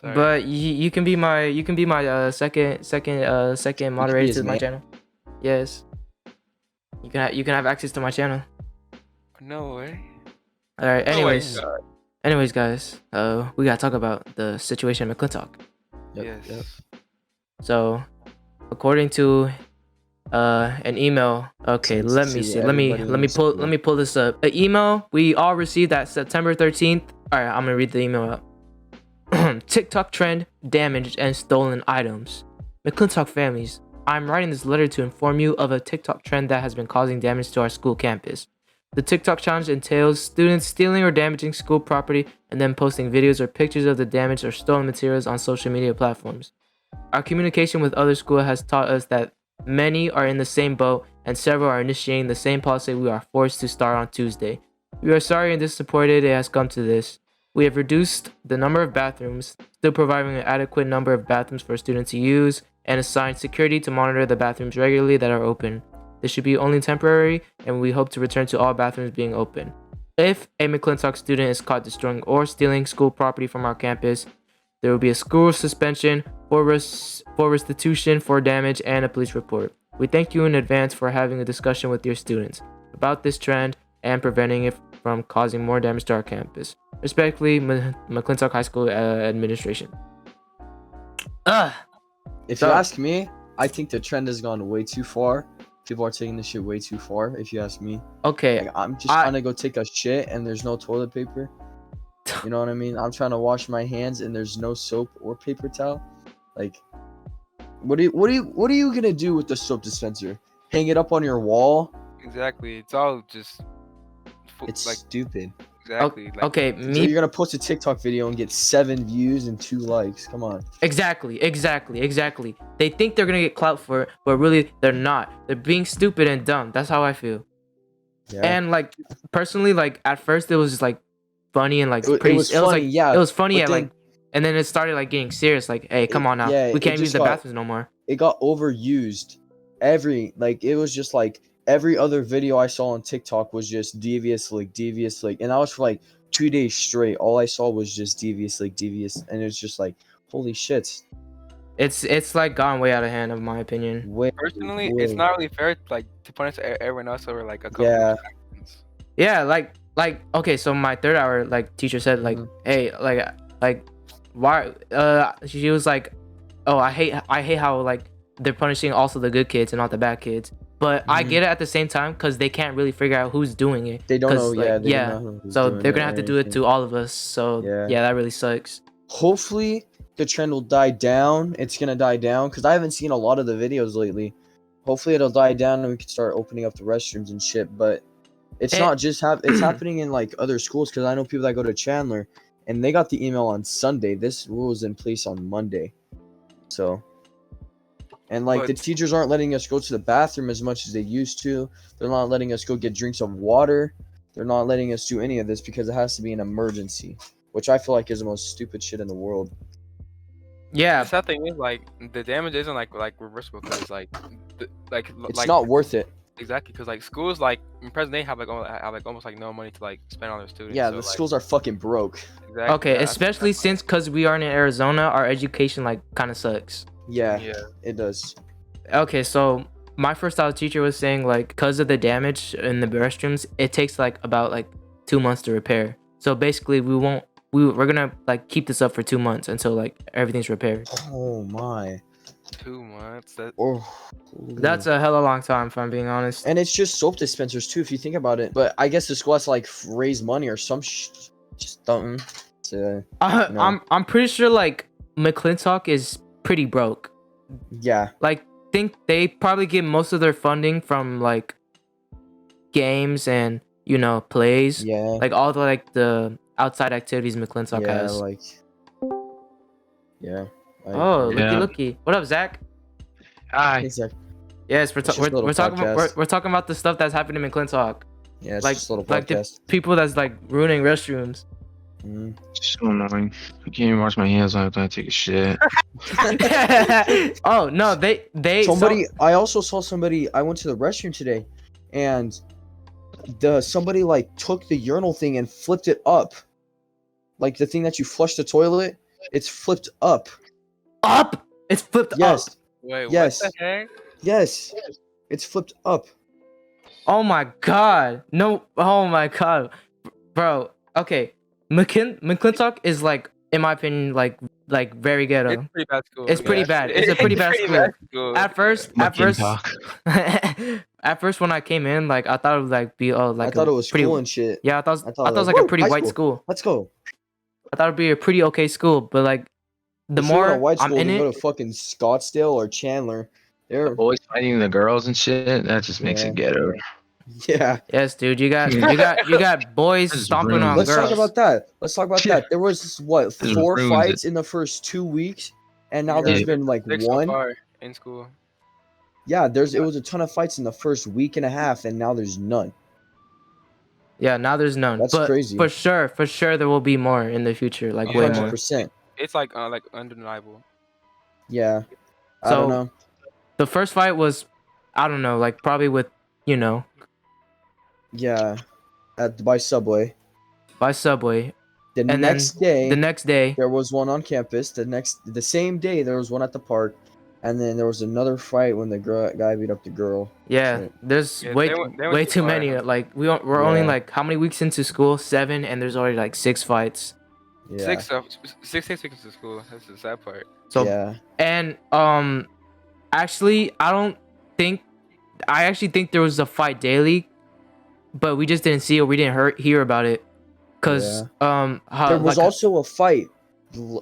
Sorry. But you can be my second moderator to my channel. Yes. You can have access to my channel. No way. All right. Oh my Anyways, God. guys, we gotta talk about the situation at Mcclintock. Yes. So, according to an email. Okay, let me see. Let me pull this up. An email we all received at September 13th. All right, I'm gonna read the email out. TikTok trend, damaged and stolen items. Mcclintock families, I'm writing this letter to inform you of a TikTok trend that has been causing damage to our school campus. The TikTok challenge entails students stealing or damaging school property and then posting videos or pictures of the damaged or stolen materials on social media platforms. Our communication with other schools has taught us that many are in the same boat and several are initiating the same policy we are forced to start on Tuesday. We are sorry and disappointed it has come to this. We have reduced the number of bathrooms, still providing an adequate number of bathrooms for students to use, and assigned security to monitor the bathrooms regularly that are open. This should be only temporary, and we hope to return to all bathrooms being open. If a Mcclintock student is caught destroying or stealing school property from our campus, there will be a school suspension, for restitution for damage, and a police report. We thank you in advance for having a discussion with your students about this trend and preventing it from causing more damage to our campus. Respectfully, Mcclintock High School administration. If you ask me, I think the trend has gone way too far. People are taking this shit way too far, if you ask me. Okay. Like, I'm just trying to go take a shit and there's no toilet paper. You know what I mean? I'm trying to wash my hands and there's no soap or paper towel. Like, what are you gonna do with the soap dispenser? Hang it up on your wall? Exactly. It's all just. It's like stupid. exactly. Okay, So you're gonna post a TikTok video and get 7 views and 2 likes. Come on. Exactly. They think they're gonna get clout for it, but really they're not. They're being stupid and dumb. That's how I feel. Yeah. And like personally, like at first it was just like funny and like It was funny, yeah. It was funny but at then- like, and then it started like getting serious. Like, hey, come on now, we can't use the bathrooms no more. It got overused. It was just like every other video I saw on TikTok was just devious link, and that was for like 2 days straight. All I saw was just devious link, and it was just like, holy shit. It's like gone way out of hand, in my opinion. Personally, it's not really fair to punish everyone else over like a couple Yeah. of seconds. Yeah, like okay, so my third hour like teacher said like, hey, like why she was like, oh, I hate how like they're punishing also the good kids and not the bad kids. But I get it at the same time because they can't really figure out who's doing it. They don't know, like, they don't know who's so doing they're it gonna or have to do it to all of us. So yeah, that really sucks. Hopefully the trend will die down. It's gonna die down because I haven't seen a lot of the videos lately. Hopefully it'll die down and we can start opening up the restrooms and shit. But it's not just it's happening in like other schools because I know people that go to Chandler and they got the email on Sunday. This rule is in place on Monday. So, and like the teachers aren't letting us go to the bathroom as much as they used to. They're not letting us go get drinks of water. They're not letting us do any of this because it has to be an emergency, which I feel like is the most stupid shit in the world. Yeah. The sad thing is like the damage isn't like reversible because it's not worth it. Exactly, because like schools like in present day have almost like no money to like spend on their students. Yeah, so, the schools are fucking broke. Exactly. Okay, especially since because we are in Arizona, our education like kind of sucks. Yeah, it does. Okay, so my first hour teacher was saying like because of the damage in the restrooms, it takes like about like 2 months to repair. So basically, we're gonna like keep this up for 2 months until like everything's repaired. Oh my. 2 months. That's a hella long time, if I'm being honest. And it's just soap dispensers too, if you think about it. But I guess the school has to like raise money or some just something. I'm pretty sure like Mcclintock is pretty broke. Yeah. Like think they probably get most of their funding from like games and plays. Yeah. Like all the outside activities Mcclintock has. Looky. What up, Zach? Hi. Hey, Zach. Yes, we're talking about the stuff that's happening in Mcclintock. Yeah, it's like just a little like podcast. the people that's like ruining restrooms. So annoying. I can't even wash my hands after I take a shit. Oh no, they I also saw somebody. I went to the restroom today, and somebody like took the urinal thing and flipped it up, like the thing that you flush the toilet. It's flipped up. Up. It's flipped up. Yes. Wait, Yes. what the heck? Yes. It's flipped up. Oh my god. No. Oh my god, bro. Okay. Mcclintock is like, in my opinion, like very It's ghetto. pretty bad school. It's pretty yeah. bad. It's a pretty bad school. school. At first, Mcclintock. at first when I came in, like I thought it would like be I thought it was pretty, cool and shit. yeah, I thought it was like, like a woo, pretty high white school. school. Let's go. I thought it'd be a pretty okay school, but like the If you want a more white I'm school, in then go it, to fucking Scottsdale or Chandler. The They're boys fighting the girls and shit. That just makes Yeah. it ghetto. yeah. yes, dude, you got boys That's stomping on rude. Let's girls. talk about that. Let's talk about Yeah. that. There was what This 4 ruins fights in the first 2 weeks, and now Yeah. there's been like 6 so 1. far in school. Yeah, it was a ton of fights in the first week and a half, and now there's none. Yeah, now there's none. That's but crazy. For sure, there will be more in the future, like way more. 100%. It's like undeniable. Yeah. I So- don't know. The first fight was, I don't know, like probably with, Yeah. By Subway. by Subway. The And next day, The next day, there was one on campus. The same day, there was one at the park, and then there was another fight when the guy beat up the girl. yeah, Shit. there's Yeah, way they went way too too far. many. Like we're only Yeah. like how many weeks into school? 7, and there's already like 6 fights. Yeah. 6 weeks to school. That's the sad part. So yeah. and actually, I actually think there was a fight daily, but we just didn't see it. We didn't hear about it, cause how, There was like, also a fight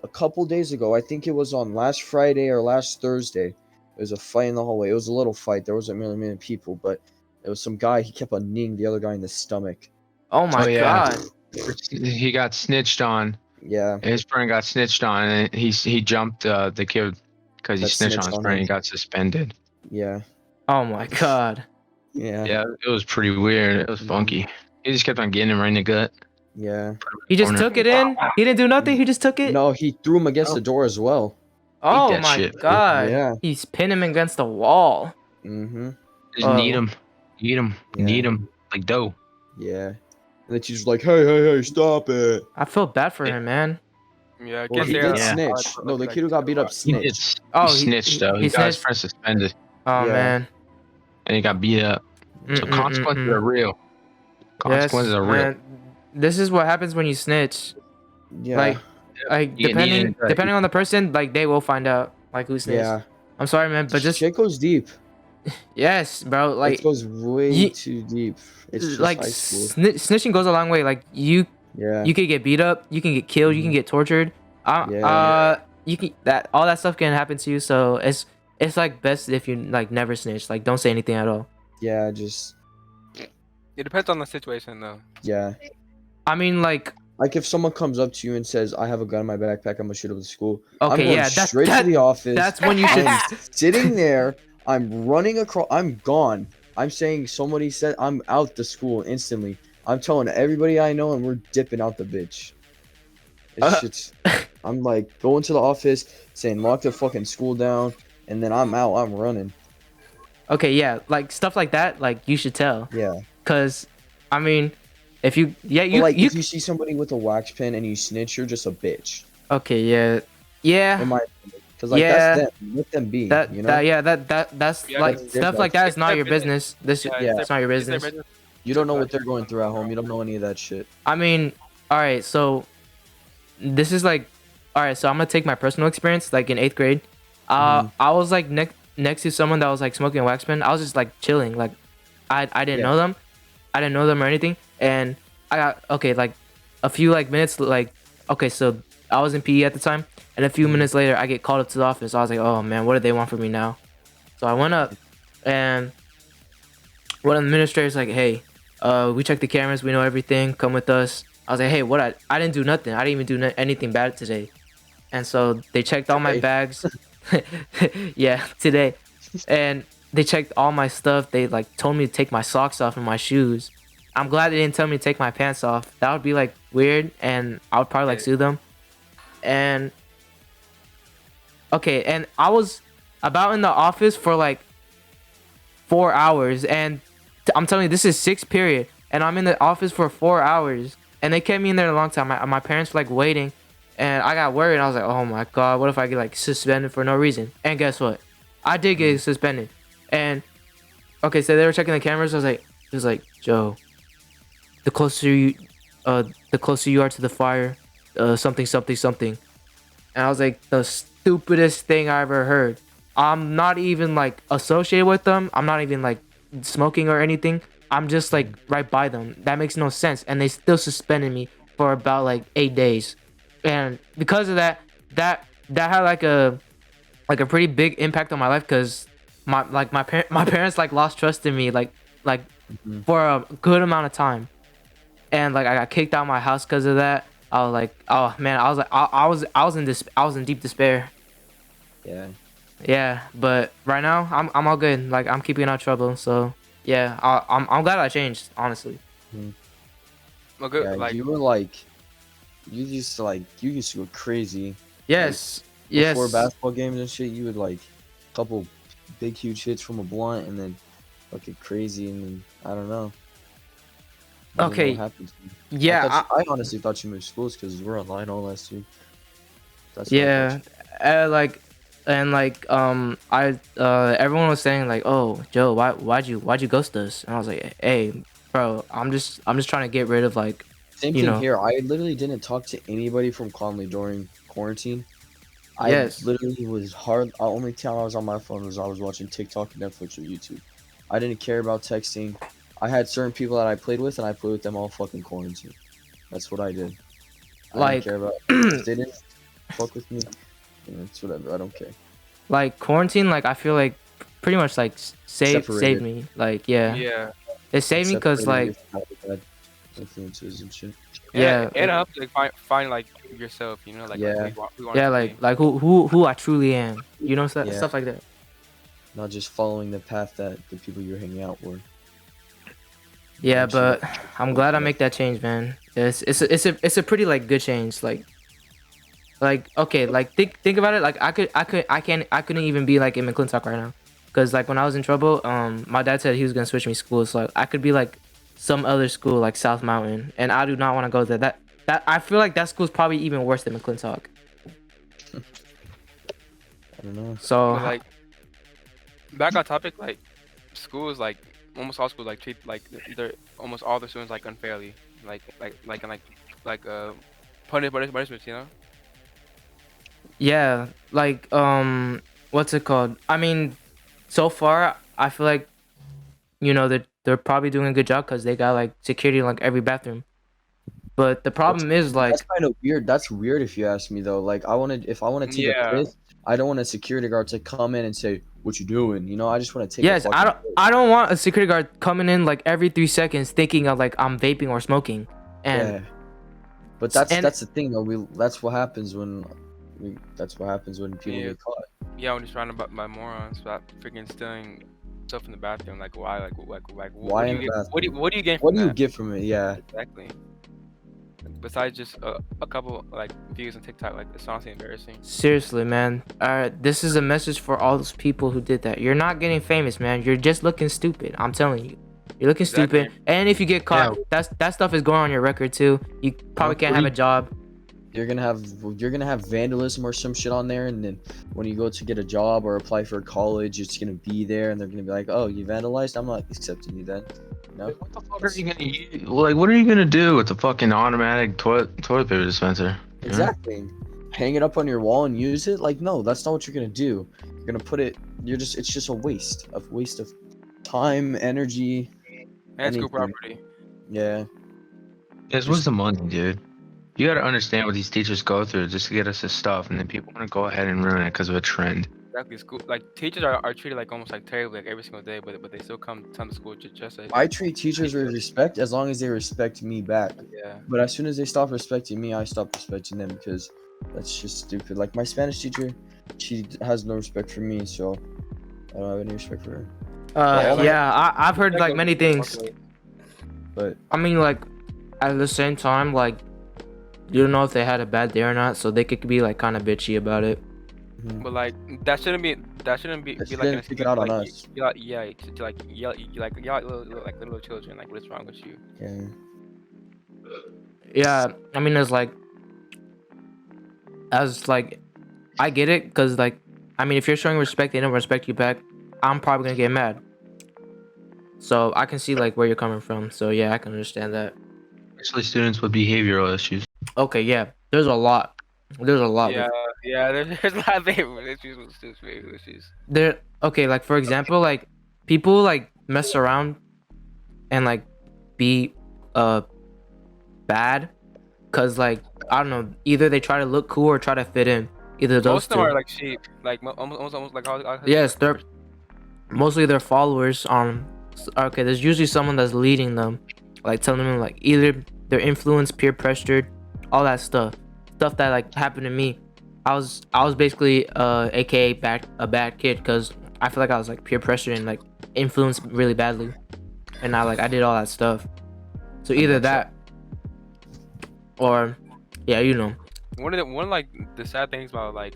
a couple days ago. I think it was on last Friday or last Thursday. There was a fight in the hallway. It was a little fight. There wasn't really many people, but it was some guy. He kept on kneeing the other guy in the stomach. oh my Oh, yeah. god. He got snitched on. Yeah. His friend got snitched on, and he jumped the kid because he That snitched on snitched his on friend. him. He got suspended. Yeah. Oh my god. Yeah. Yeah, it was pretty weird. It was funky. He just kept on getting him right in the gut. Yeah. He just Corner. took it in. He didn't do nothing. He just took it. No, he threw him against the door as well. Oh that my shit, bro. god. Yeah. He's pinned him against the wall. Mm-hmm. Just Oh. need him, Yeah. need him like dough. Yeah. And the teacher's like, hey, stop it. I feel bad for him, man. Yeah, Well, kids he there did are- snitch. No, the kid who got beat up He did. snitched. Oh, he snitched though. He got his friend suspended, Oh Yeah. man. and he got beat up. So consequences are real. Consequences Yes, are real. man. This is what happens when you snitch. Yeah. Like You get needed, depending on the person, like they will find out like who snitched. yeah. I'm sorry, man, but just shit goes deep. yes, bro. Like It goes way ye- too deep. It's just like high school. snitching goes a long way. Like you Yeah. could get beat up, you can get killed, you can get tortured. Yeah. You can all that stuff can happen to you. So it's like best if you like never snitch. Like don't say anything at all. Yeah, just It depends on the situation, though. yeah. I mean, like Like if someone comes up to you and says, "I have a gun in my backpack, I'm gonna shoot up the school." I'm okay, going yeah, that's straight to the office. that's when you should. I'm sitting there. I'm running across. I'm gone. I'm saying somebody said I'm out the school instantly. I'm telling everybody I know, and we're dipping out the bitch. It's just, I'm like going to the office, saying lock the fucking school down, and then I'm out. I'm running. Okay, yeah, like stuff like that. Like you should tell, Yeah. cause I mean, if you But you like you if you see somebody with a wax pen and you snitch, you're just a bitch. okay, yeah. In my because like Yeah. that's them. Let them be. That you know. that yeah that's Yeah, like that's stuff different. like that is It's not their your business. This Yeah, it's not your It's their business. You don't know what they're going through at home. You don't know any of that shit. I mean, all right, so this is like, all right, so I'm gonna take my personal experience. Like in 8th grade, I was like next to someone that was like smoking a wax pen. I was just like chilling. Like I didn't Yeah. know them, or anything. And I got like a few like minutes like okay, so I was in PE at the time, and a few minutes later I get called up to the office. I was like, oh man, what do they want from me now? So I went up, and one of the administrators like, hey, we checked the cameras, we know everything, come with us. I was like, hey, what? I didn't do nothing. I didn't even do anything bad today. And so they checked all my Today. bags. Yeah, today. And they checked all my stuff. They like told me to take my socks off and my shoes. I'm glad they didn't tell me to take my pants off. That would be like weird, and I would probably like sue them. And okay, and I was about in the office for like 4 hours, and I'm telling you, this is 6th period, and I'm in the office for 4 hours, and they kept me in there a long time. My parents were like waiting, And I got worried. I was like, oh my god, what if I get like suspended for no reason? And guess what? I did get suspended. And okay, so they were checking the cameras. It was like, Joe, the closer you are to the fire, something, something, something. And I was like, the stupidest thing I ever heard. I'm not even like associated with them. I'm not even like smoking or anything. I'm just like right by them. That makes no sense. And they still suspended me for about like 8 days. And because of that, that had like a pretty big impact on my life because my parents like lost trust in me like for a good amount of time. And like I got kicked out of my house because of that. I was like, oh man, I was like, I was in deep despair. Yeah. Yeah, but right now I'm all good. Like I'm keeping out of trouble. So yeah, I'm glad I changed. Honestly. Well, good. Yeah, Like you were like, you used to go crazy. Yes. Before Yes. basketball games and shit, you would like a couple big huge hits from a blunt and then fucking crazy and then I don't know. I don't know Okay. what happened to you. Yeah. I honestly thought you moved schools because we're online all last year. That's what I Yeah. thought Like and like I everyone was saying like, oh Joe, why'd you ghost us? And I was like, hey bro, I'm just trying to get rid of like Same you thing know. here. I literally didn't talk to anybody from Conley during quarantine. I Yes. literally was hard. The only time I was on my phone was I was watching TikTok, Netflix, or YouTube. I didn't care about texting. I had certain people that I played with, and I played with them all fucking quarantine. That's what I did. I didn't Like care about. If they didn't fuck with me, it's whatever. I don't care. like quarantine, like I feel like pretty much like saved Separated. me. Like yeah, yeah, it saved me because Separated like me from bad influences and shit. yeah, and it helps like find like yourself. You know, like Yeah. we want yeah, to like who I truly am. You know, Yeah. stuff like that. Not just following the path that the people you're hanging out were. Yeah, Eventually, but I'm glad I make that change, man. It's a pretty like good change. Like okay, like think about it. Like I couldn't even be like in Mcclintock right now, cause like when I was in trouble, my dad said he was gonna switch me schools. So I could be like some other school like South Mountain, and I do not want to go there. That I feel like that school's probably even worse than Mcclintock. I don't know. So But, like back on topic, like schools, like almost all schools, like treat like they're almost all the students like unfairly, and punishments, you know. yeah, like what's it called? I mean, so far I feel like you know they're probably doing a good job because they got like security in like every bathroom. But the problem is like That's kind of weird. That's weird if you ask me though. Like if I want to take a Yeah. piss, I don't want a security guard to come in and say, "What you doing?" You know, I just want to take. yes, a fucking I don't want a security guard coming in like every 3 seconds thinking of like I'm vaping or smoking. And Yeah. But and- that's the thing though. That's what happens when people Yeah. get caught. Yeah, when you're surrounded by morons, about freaking stealing stuff in the bathroom, like why, like Why what do in you the get? bathroom? What do you gain What from do you that? get from it? Yeah. Exactly. Besides just a couple like views on TikTok, like it's honestly embarrassing. seriously, man. This is a message for all those people who did that. You're not getting famous, man. You're just looking stupid. I'm telling you. You're looking Exactly. stupid. And if you get caught, that stuff is going on your record too. You probably can't have a job. You're gonna have vandalism or some shit on there, and then when you go to get a job or apply for college, it's gonna be there, and they're gonna be like, "Oh, you vandalized? I'm not accepting you then." No. What the fuck are you gonna use? Like, what are you gonna do with the fucking automatic toilet paper dispenser? Exactly. Hang it up on your wall and use it? Like, no, that's not what you're gonna do. You're gonna put it. It's just a waste of time, energy. And school Anything. property. Yeah. It's what's the money, dude? You gotta understand what these teachers go through just to get us this stuff, and then people want to go ahead and ruin it because of a trend. Exactly. School like teachers are treated like almost like terribly like every single day, but they still come to school just like I treat teachers with respect as long as they respect me back. yeah. But as soon as they stop respecting me, I stop respecting them because that's just stupid. Like my Spanish teacher, she has no respect for me, so I don't have any respect for her. I've heard like many things. But I mean, like at the same time, like you don't know if they had a bad day or not, so they could be like kind of bitchy about it. But like that shouldn't be They like an shouldn't take it out on like, us. Yeah, to like yell like little children, like what's wrong with you? Yeah. Yeah, I mean, it's like as like, I get it, because like, I mean, if you're showing respect, they don't respect you back. I'm probably gonna get mad. So I can see like where you're coming from. So yeah, I can understand that. Especially students with behavioral issues. Okay, yeah. There's a lot. There's a lot Yeah, with yeah. There's a lot of favorite issues with students' favorite issues. there. Okay, like for example, like people like mess around and like be bad, cause like I don't know, either they try to look cool or try to fit in. Either of those Most of them two. are like sheep, like almost like how Yes, they're mostly their followers. Okay, there's usually someone that's leading them, like telling them like either they're influenced, peer pressured, all that stuff that like happened to me. I was basically aka a bad kid, because I feel like I was like peer pressured and like influenced really badly, and I did all that stuff. So either that or yeah, you know. one of like the sad things about like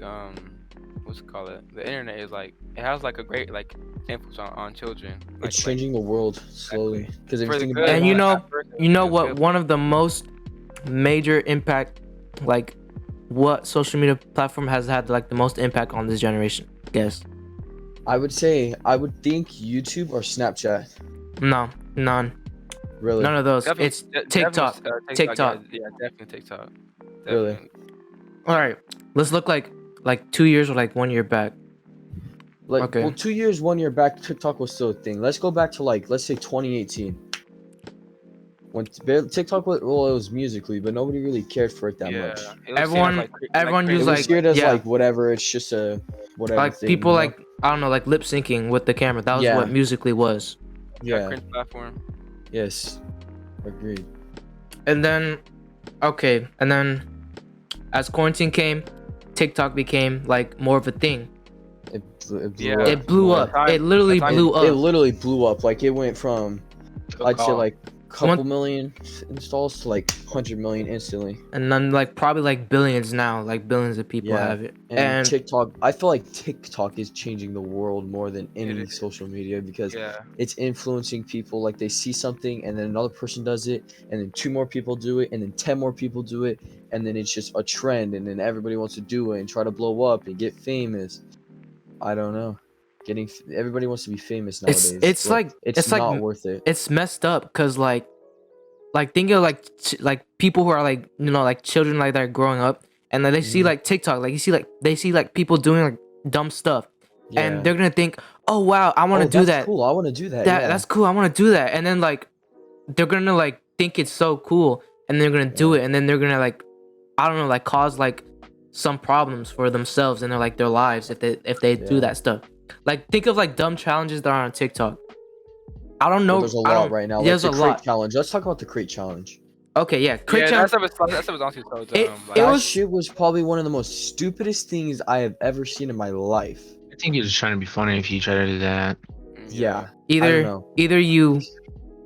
what's it called, the internet is like it has like a great like influence on children. Like, It's changing the world slowly. Because if for you the think good, about And it, you know, at first, you know it's what? good. One of the most major impact, like what social media platform has had like the most impact on this generation? Guess. I would think YouTube or Snapchat. No, none Really, of those. Definitely, It's definitely, TikTok. TikTok. Yeah, definitely TikTok. Really? Definitely. All right, let's look like 2 years or like 1 year back. like Okay. well, 2 years, 1 year back, TikTok was still a thing. Let's go back to like let's say 2018. When TikTok was, well, it was Musically, but nobody really cared for it that Yeah, much. it was seen as, Everyone, like, everyone It used was like seen as yeah, like whatever. It's just a whatever like thing. people you know? like I don't know, like lip syncing with the camera. That was Yeah. what Musically was. Yeah. cringe platform. Yes. Agreed. And then, okay, and then as quarantine came, TikTok became like more of a thing. It blew Yeah. up. It blew more. up. time- It literally the time- blew It up. literally blew up. Like it went from I'd say off. like couple One- million installs to like 100 million instantly. And then like probably like billions now, like billions of people Yeah. have it. And TikTok, I feel like TikTok is changing the world more than any is. social media because Yeah, it's influencing people. Like they see something and then another person does it, and then two more people do it, and then 10 more people do it, and then it's just a trend, and then everybody wants to do it and try to blow up and get famous. I don't know. Everybody wants to be famous nowadays. it's but like it's like not worth it. it's messed up because like think of like like people who are like like children like that are growing up, and then they see Mhm. like TikTok, like they see like people doing like dumb stuff, Yeah. and they're gonna think, oh wow, I want to do that's that. Cool. I want to do that. That yeah. that's cool. I want to do that, and then like they're gonna like think it's so cool, and they're gonna do it, and then they're gonna like I don't know, like cause like some problems for themselves and their lives if they do Yeah. that stuff. Like think of like dumb challenges that are on TikTok. I don't know. Well, there's a I lot don't- right now. There's like a the crate lot. challenge. Let's talk about the crate challenge. Okay, yeah. Crate yeah, challenge. that stuff was honestly so dumb. It- like, it That was- shit was probably one of the most stupidest things I have ever seen in my life. I think you're just trying to be funny if you try to do that. Yeah. Either know. either you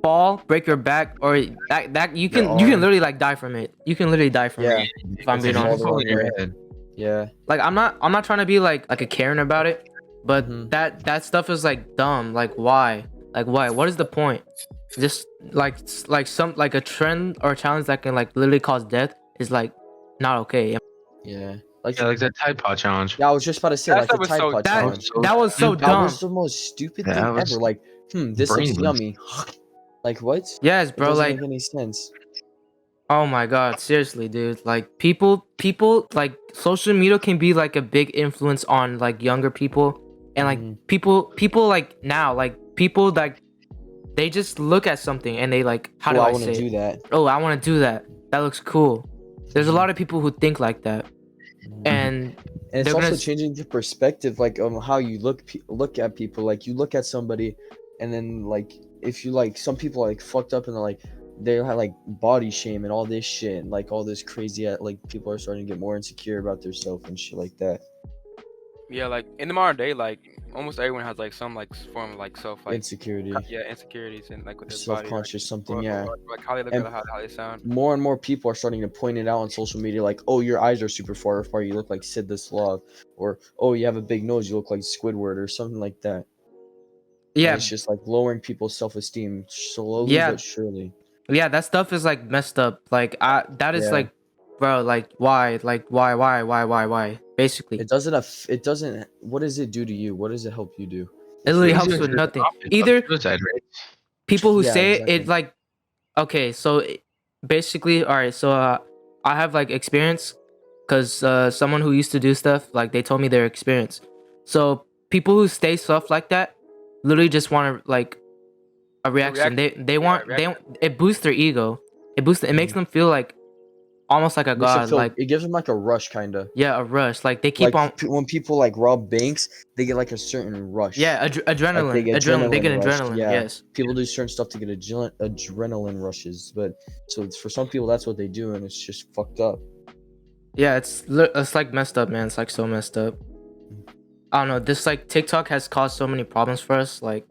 fall, break your back, or that you can arm. literally like die from it. You can literally die from Yeah. it. If I'm being It's honest. all Fall in your Yeah. head. Yeah. Like I'm not trying to be like a Karen about it, but Mhm. that stuff is like dumb. Like why? Like why? What is the point? Just like some like a trend or a challenge that can like literally cause death is like not okay. Yeah. Like, Yeah, like that Tide Pod challenge. yeah, I was just about to say, That like the stuff was Tide so Pod That challenge. that was so That dumb. was the most stupid Yeah, thing that was ever. Like, this looks brainless. yummy. Like, what? Yes, It bro. doesn't Like make any sense. oh my god, seriously, dude. Like people like social media can be like a big influence on like younger people, and like Mhm. people like now like people like they just look at something and they like how Oh, do I want say to do it? that. Oh, I want to do that. That looks cool. There's a lot of people who think like that, and And it's they're also gonna- changing the perspective, like how you look at people. Like you look at somebody, and then like if you like some people are, like fucked up and they have like body shame and all this shit, and like all this crazy like people are starting to get more insecure about themselves and shit like that. yeah, like in the modern day, like almost everyone has like some like form of like self like Insecurity, insecurities and like with their body, self-conscious, something. or, Yeah. or, like how they look And- at how they sound. More and more people are starting to point it out on social media, like, oh, your eyes are super far apart, you look like Sid the Sloth, or oh, you have a big nose, you look like Squidward, or something like that. And yeah, it's just like lowering people's self-esteem slowly Yeah. but surely. yeah, that stuff is like messed up. Like that is Yeah. like bro, like why? Like why? Basically, It doesn't. It doesn't. What does it do to you? What does it help you do? it If literally you're helps into with it. nothing. Either Suicide rates. people who Yeah, say it exactly. like, okay, so basically, all right, so I have like experience because someone who used to do stuff like they told me their experience. So people who say stuff like that literally just want to like a A reaction. reaction. They Yeah, want they it boosts their ego. It makes Mhm. them feel like almost like a Makes it god. feel. Like It gives them like a rush, kind of. yeah, a rush. Like they keep Like on when people like rob banks, they get like a certain rush. yeah, like They get adrenaline. They get rush. adrenaline. Yeah, Yes, people do certain stuff to get adrenaline rushes. But so for some people, that's what they do, and it's just fucked up. yeah. It's like messed up, man. It's like so messed up. I don't know. This like TikTok has caused so many problems for us. Like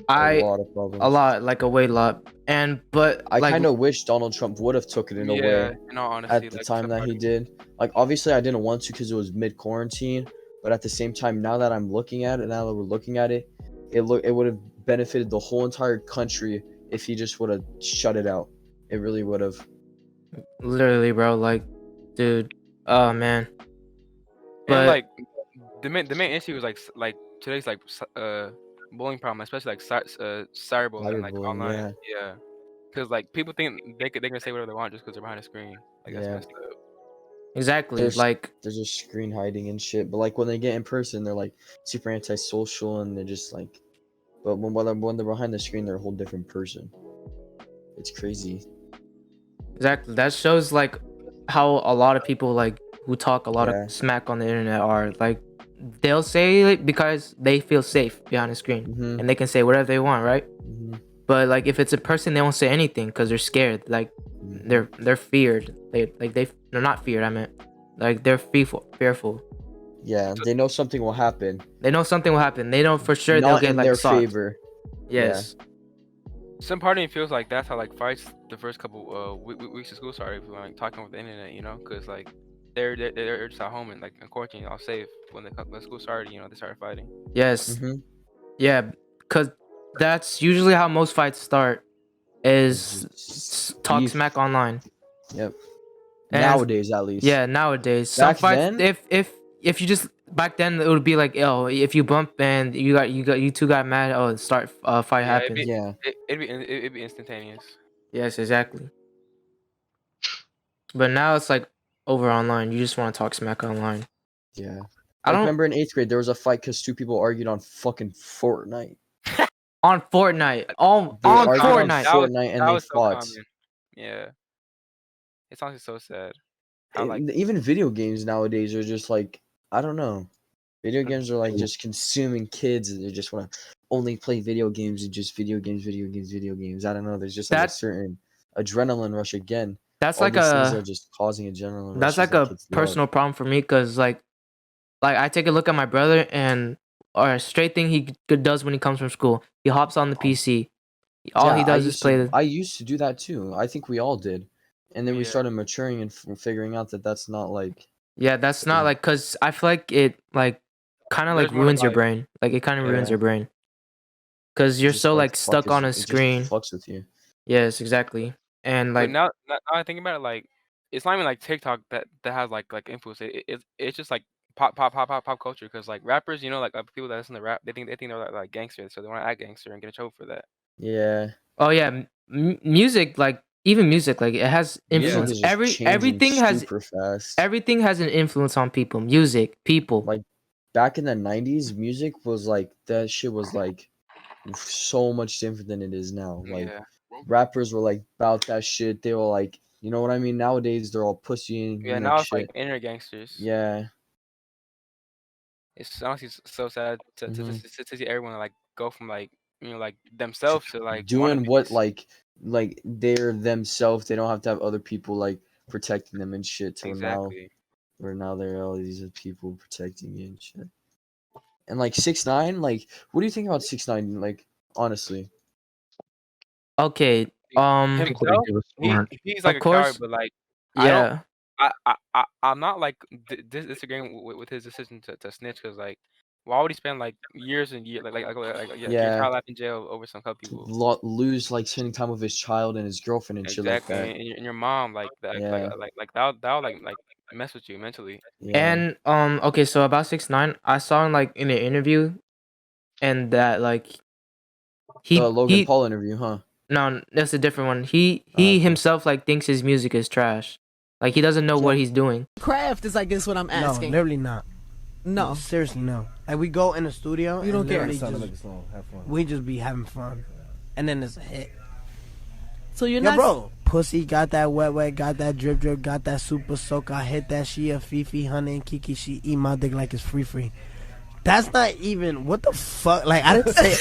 A I lot of problems. a lot, like a way lot. And but I like kind of wish Donald Trump would have took it in a Yeah, way in all honesty, at the like time that he did. Like obviously, I didn't want to because it was mid quarantine. But at the same time, now that I'm looking at it, now that we're looking at it, it would have benefited the whole entire country if he just would have shut it out. It really would have. literally, bro. Like, dude. Oh man. And But like the main issue is like today's like bullying problem, especially like cyberbullying, like Cyberbullying, online. yeah. Yeah, because like people think they can say whatever they want just because they're behind a screen. Like that's Yeah. messed up. exactly, There's like there's just screen hiding and shit. But like when they get in person, they're like super antisocial and they're just like. But when they're behind the screen, they're a whole different person. It's crazy. exactly. That shows like how a lot of people like who talk a lot Yeah. of smack on the internet are like they'll say it because they feel safe behind the screen Mhm. and they can say whatever they want, right? Mhm. But like if it's a person, they won't say anything because they're scared. Like Mhm. they're feared. They're not feared. I meant like they're fearful. Yeah, they know something will happen. They know something will happen. They know for sure they'll Not get in like their sought. favor. Yes. Some part of me feels like that's how like fights the first couple weeks of school started, like talking over the internet, you know, because like they're just at home and like in quarantine, all safe. When school started, you know, they started fighting. Yes. Mhm. Yeah. Cause that's usually how most fights start. Is talk Beef. smack online. Yep. And Nowadays, at least. yeah, nowadays some Back fights. then? If you just back then it would be like oh if you bump and you two got mad oh start fight Yeah, it'd happens. be Yeah. it'd be instantaneous. Yes, exactly. But now it's like over online. You just want to talk smack online. Yeah. I I don't remember in 8th grade there was a fight because two people argued on fucking Fortnite. on Fortnite. On They on argued on Fortnite. Fortnite and That they was so fought. common. Yeah, it's honestly so sad. How like Even video games nowadays are just like I don't know. Video games are like just consuming kids and they just want to only play video games and just video games. I don't know. There's just like a That certain adrenaline rush again. that's All like these things are a just causing adrenaline that's rushes like that a kids love. personal problem for me because like I take a look at my brother and or a straight thing he does when he comes from school. He hops on the PC. All Yeah, he does is play. I used to do that too. I think we all did. And then we yeah, started maturing and figuring out that that's not like Yeah, that's not like because I feel like it like kind of like there's more to ruins your life. brain. Like it kind of ruins Yeah. your brain because it you're just so like like stuck on a it just screen. fucks with you. Yes, exactly. And But like now I think about it, like it's not even like TikTok that has like influence. It's just like pop culture because like rappers, you know, like people that listen to rap, they think they're like gangsters, so they want to act gangster and get in trouble for that. Yeah. oh yeah, music like even music like it has Music influence. is just changing Everything has an influence on people. Music, people. Like back in the 90s, music was like that shit was like so much different than it is now. Like Yeah, rappers were like about that shit. They were like, you know what I mean? Nowadays they're all pussy yeah. and like Now it's like shit. inner gangsters. Yeah. It's honestly so sad hmm to see everyone like go from like like themselves to like wanting Doing to what be. like they're themselves. They don't have to have other people like protecting them and shit. To Exactly. where now there are all these people protecting you and shit. And like 6ix9ine, like what do you think about 6ix9ine? Like honestly, Okay. Himself, he's like Of a coward, course. but like I don't. Yeah. I'm not like disagreeing with his decision to snitch because like Why would he spend like years and years, your Yeah, entire life in jail over some couple to people? lose like spending time with his child and his girlfriend and shit like Exactly, that. and your mom like that, Yeah, that would like mess with you mentally. yeah. And okay, so about 6ix9ine, I saw him like in an interview, and that like The he Logan he Paul interview, huh? no, that's a different one. He Okay. himself like thinks his music is trash. Like he doesn't know what he's doing. Craft is, I guess, what I'm asking. No, literally not. No. Seriously, no. Like we go in the studio. You don't and care. literally just, have fun. We just be having fun, and then it's a hit. So you're Yo, not, bro. Pussy got that wet, got that drip, got that super soak. I hit that. She a Fifi, honey, and Kiki. She eat my dick like it's free. That's not even what the fuck. Like I didn't say.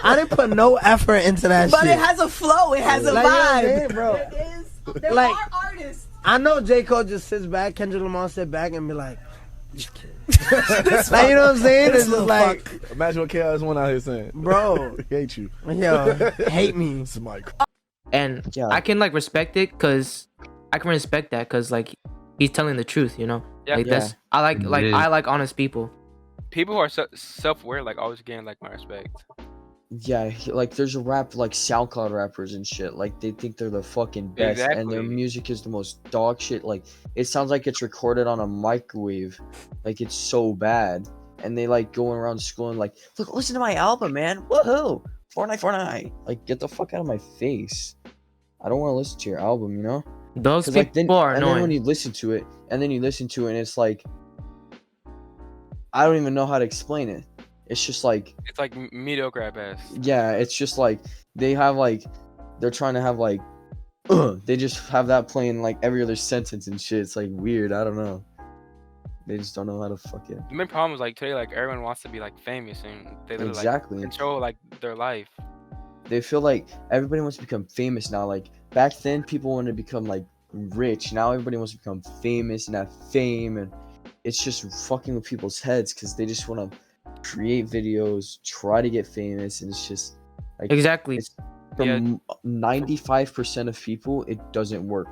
I didn't put no effort into that but shit. it has a flow. It has a Like, you know what I'm vibe. saying, bro. It is. There Like- are artists. I know J. Cole just sits back, Kendrick Lamar sit back and be like, just kidding. Like, you know what I'm saying? It's just like, Imagine what KRS-One out here saying. bro, He hate you. yo, hate me. It's Mike. And Yeah. I can like respect it because I can respect that because like he's telling the truth, you know. Yeah. Like that's I like Yeah. I like honest people. People who are self-aware like always getting like my respect. Yeah, like there's a rap like SoundCloud rappers and shit. Like they think they're the fucking best, and their Exactly. music is the most dog shit. Like it sounds like it's recorded on a microwave. Like it's so bad, and they like going around school and like, look, listen to my album, man. Woohoo! Fortnite. Like get the fuck out of my face. I don't want to listen to your album, you know? Those 'Cause, people like, then, are and then when annoying. you listen to it, and it's like, I don't even know how to explain it. It's just like, It's like mediocre at best. yeah, it's just like they have like they're trying to have like they just have that playing like every other sentence and shit. It's like weird. I don't know. They just don't know how to fuck it. The main problem is like today, like everyone wants to be like famous and they literally Exactly. like control like their life. They feel like everybody wants to become famous now. Like back then, people wanted to become like rich. Now everybody wants to become famous and have fame, and it's just fucking with people's heads because they just want to create videos, try to get famous, and it's just like Exactly. it's from 95% of people, it doesn't work.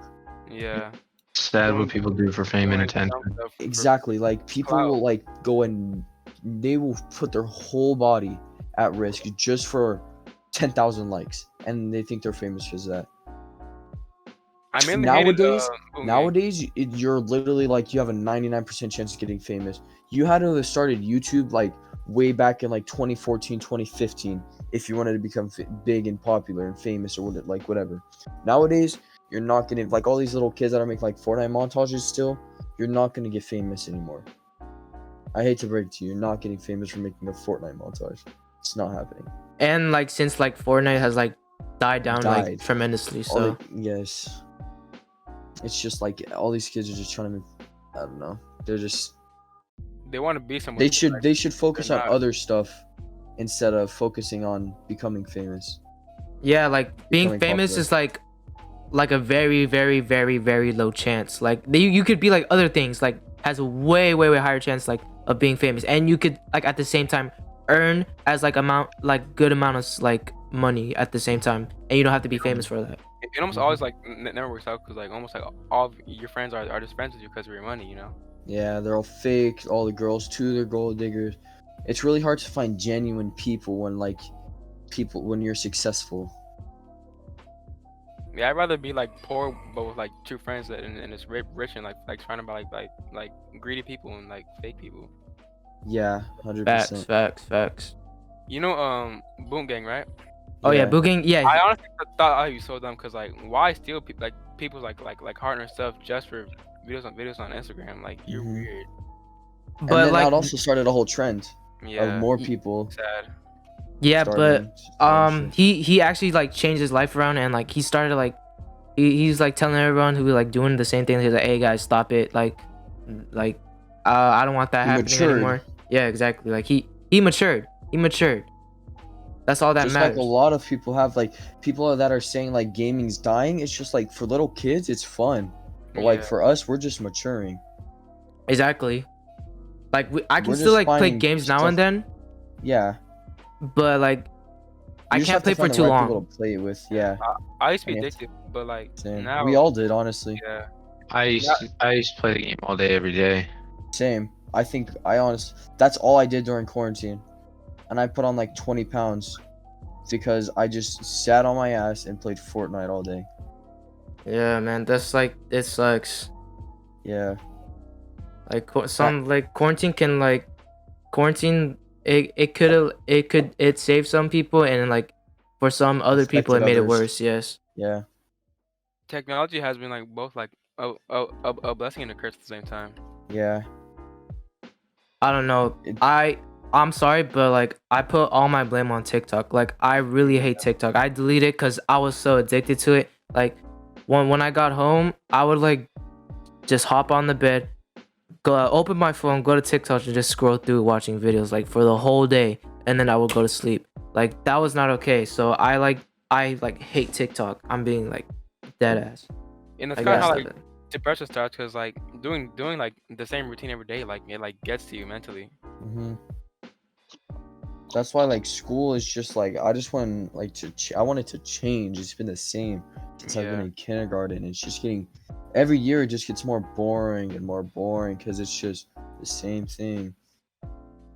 Yeah. Sad what people do for fame and Doing attention. dumb stuff for- Exactly. Like people clout. will like go and they will put their whole body at risk just for 10,000 likes, and they think they're famous because of that. I mainly hated, Nowadays, Boom Gang. nowadays you're literally like you have a 99% chance of getting famous. You had to have started YouTube like way back in like 2014, 2015 if you wanted to become big and popular and famous or like whatever. Nowadays, you're not gonna like all these little kids that are making like Fortnite montages still. You're not gonna get famous anymore. I hate to break it to you, you're not getting famous for making a Fortnite montage. It's not happening. And like since like Fortnite has like died down like Died. tremendously, All so yes. It's just like all these kids are just trying to make, I don't know. They're just They want to be someone. they should focus they're on not. other stuff instead of focusing on becoming famous. yeah, like being Becoming famous popular. is like a very very very very low chance. Like you could be like other things, like has a way higher chance like of being famous, and you could like at the same time earn as like good amount of like money at the same time, and you don't have to be famous for that. It almost always like never works out because like almost like all of your friends are just friends with you because of your money, you know. Yeah, they're all fake. All the girls too, they're gold diggers. It's really hard to find genuine people when you're successful. Yeah, I'd rather be like poor but with like true friends and it's rich and like trying to buy like greedy people and like fake people. Yeah, 100%. Facts. You know, Boom Gang, right? Oh yeah, Booging. Yeah, I honestly thought I'd be so dumb because like why steal people's like heart and stuff just for videos on Instagram? Like you're Mhm. weird. And but then like that also started a whole trend Yeah. of more people Sad. yeah, but starting shit. he actually like changed his life around, and like he started like he's like telling everyone who like doing the same thing. He's like, hey guys, stop it. Like I don't want that He happening matured. anymore. Yeah, exactly. Like he matured. That's all that just matters. like a lot of people have like people that are saying like gaming's dying. It's just like for little kids it's fun, but like Yeah. for us we're just maturing. Exactly. Like I can We're still just like play finding games now stuff- and then, Yeah, but like you I just can't have to play for find the too right long. people to play it with. Yeah, I used to be Yeah. addicted, but like same. now We all did honestly. yeah. I used to play the game all day, every day. Same. I think that's all I did during quarantine, and I put on like 20 pounds because I just sat on my ass and played Fortnite all day. Yeah, man, that's like it sucks. Yeah. Like some like quarantine can like quarantine it saved some people, and like for some other people it Affected made it others. worse. Yes. Yeah. Technology has been like both like a blessing and a curse at the same time. Yeah. I don't know. It- I'm sorry, but like I put all my blame on TikTok. Like I really hate TikTok. I deleted it because I was so addicted to it. Like when I got home, I would like just hop on the bed, go open my phone, go to TikTok, and just scroll through watching videos like for the whole day, and then I would go to sleep. Like that was not okay. So I hate TikTok. I'm being like dead ass. And that's Like, kind of that's how not like good. depression starts, because like doing like the same routine every day, like it like gets to you mentally. Mhm. That's why like school is just like I just want like I want it to change. It's been the same since I've been Yeah. in kindergarten. It's just getting every year it just gets more boring and more boring because it's just the same thing.